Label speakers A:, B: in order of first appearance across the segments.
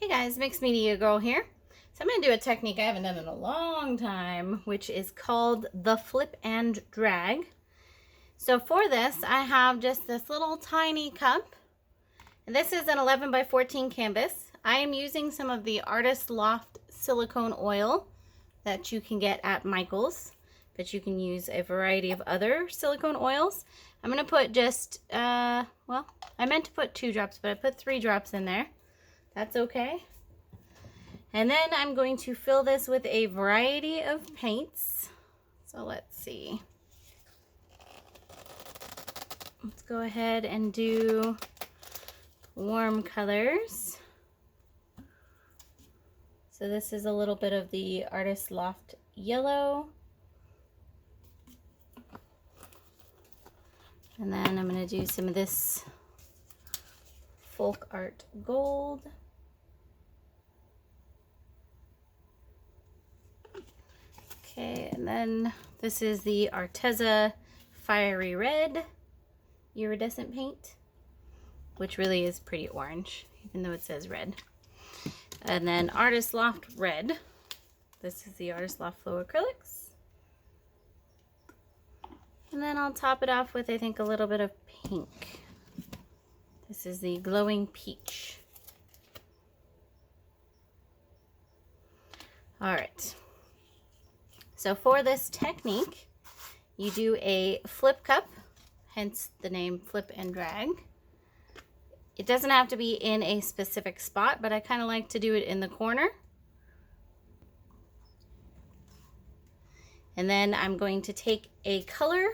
A: Hey guys, Mixed Media Girl here. So I'm going to do a technique I haven't done in a long time, which is called the flip and drag. So for this, I have just this little tiny cup. And this is an 11 by 14 canvas. I am using some of the Artist Loft silicone oil that you can get at Michael's, but you can use a variety of other silicone oils. I'm going to put just, well, I meant to put 2 drops, but I put 3 drops in there. That's okay. And then I'm going to fill this with a variety of paints. So let's see. Let's go ahead and do warm colors. So this is a little bit of the Artist Loft yellow. And then I'm going to do some of this folkart gold. Okay, and then this is the Arteza Fiery Red iridescent paint, which really is pretty orange, even though it says red. And then Artist Loft Red. This is the Artist Loft Flow Acrylics. And then I'll top it off with, I think, a little bit of pink. This is the Glowing Peach. All right. So for this technique, you do a flip cup, hence the name flip and drag. It doesn't have to be in a specific spot, but I kind of like to do it in the corner. And then I'm going to take a color.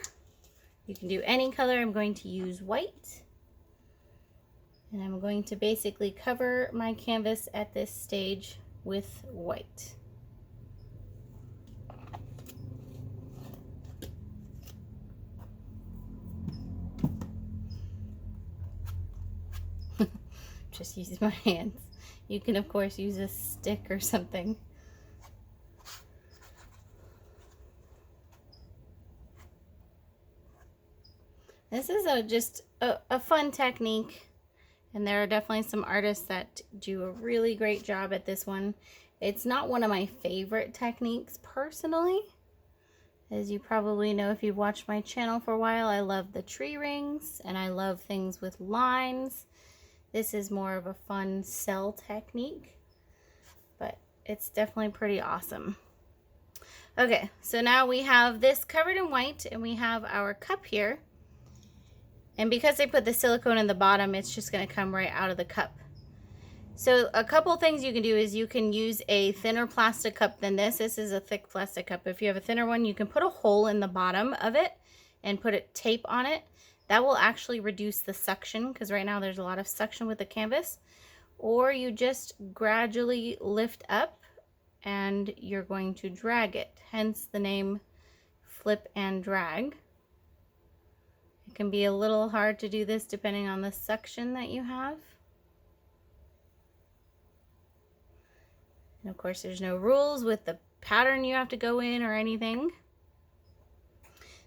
A: You can do any color. I'm going to use white. And I'm going to basically cover my canvas at this stage with white. Just use my hands. You can of course use a stick or something. This is just a fun technique, and there are definitely some artists that do a really great job at this one. It's not one of my favorite techniques personally. As you probably know if you've watched my channel for a while, I love the tree rings and I love things with lines. This is more of a fun cell technique, but it's definitely pretty awesome. Okay, so now we have this covered in white and we have our cup here. And because I put the silicone in the bottom, it's just gonna come right out of the cup. So a couple things you can do is you can use a thinner plastic cup than this. This is a thick plastic cup. If you have a thinner one, you can put a hole in the bottom of it and put a tape on it. That will actually reduce the suction, because right now there's a lot of suction with the canvas. Or you just gradually lift up and you're going to drag it, hence the name flip and drag. It can be a little hard to do this depending on the suction that you have. And of course there's no rules with the pattern you have to go in or anything.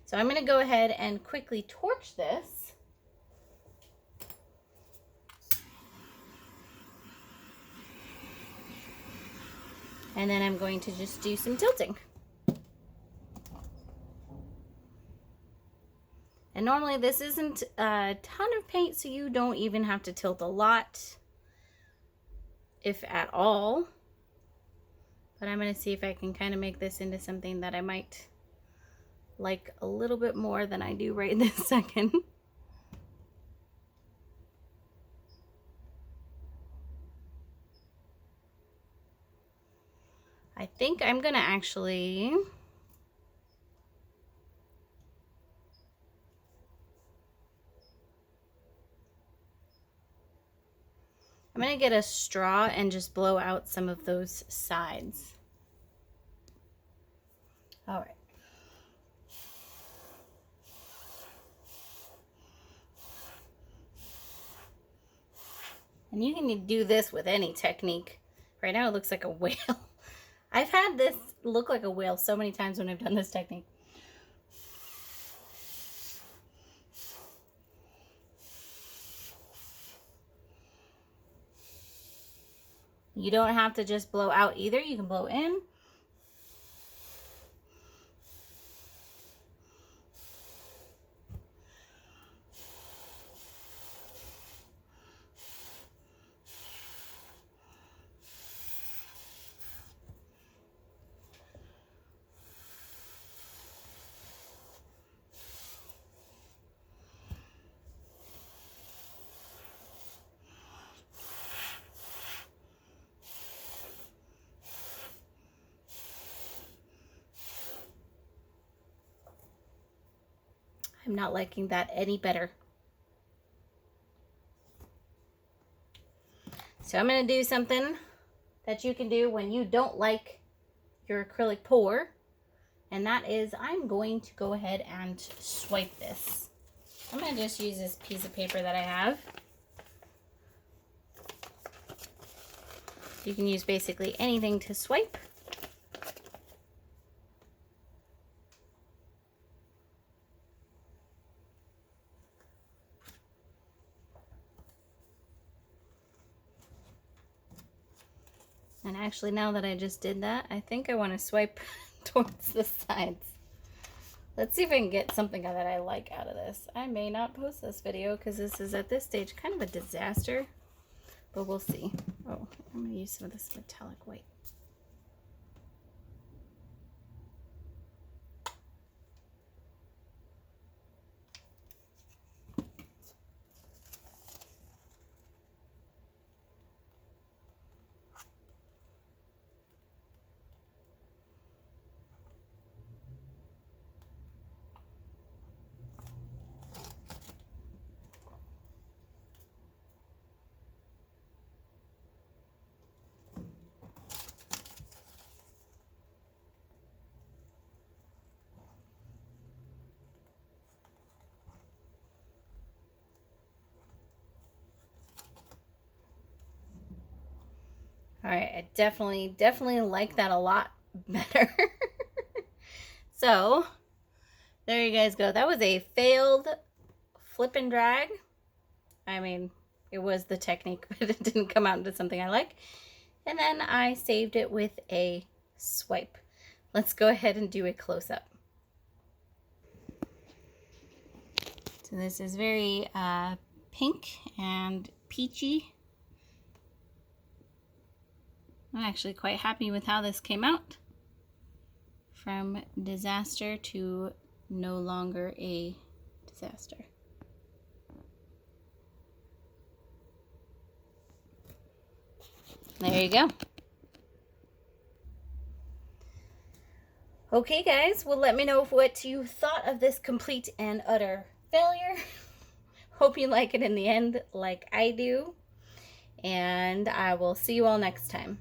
A: So I'm going to go ahead and quickly torch this. And then I'm going to just do some tilting. And normally this isn't a ton of paint, so you don't even have to tilt a lot, if at all. But I'm going to see if I can kind of make this into something that I might like a little bit more than I do right this second. I think I'm gonna actually get a straw and just blow out some of those sides. All right. And you can do this with any technique. Right now it looks like a whale. I've had this look like a whale so many times when I've done this technique. You don't have to just blow out either. You can blow in. I'm not liking that any better. So I'm going to do something that you can do when you don't like your acrylic pour. And that is, I'm going to go ahead and swipe this. I'm going to just use this piece of paper that I have. You can use basically anything to swipe. And actually, now that I just did that, I think I want to swipe towards the sides. Let's see if I can get something that I like out of this. I may not post this video because this is at this stage kind of a disaster, but we'll see. Oh, I'm going to use some of this metallic white. All right, I definitely like that a lot better. So, there you guys go. That was a failed flip and drag. I mean, it was the technique, but it didn't come out into something I like. And then I saved it with a swipe. Let's go ahead and do a close-up. So this is very pink and peachy. I'm actually quite happy with how this came out. From disaster to no longer a disaster. There you go. Okay guys, well let me know what you thought of this complete and utter failure. Hope you like it in the end like I do. And I will see you all next time.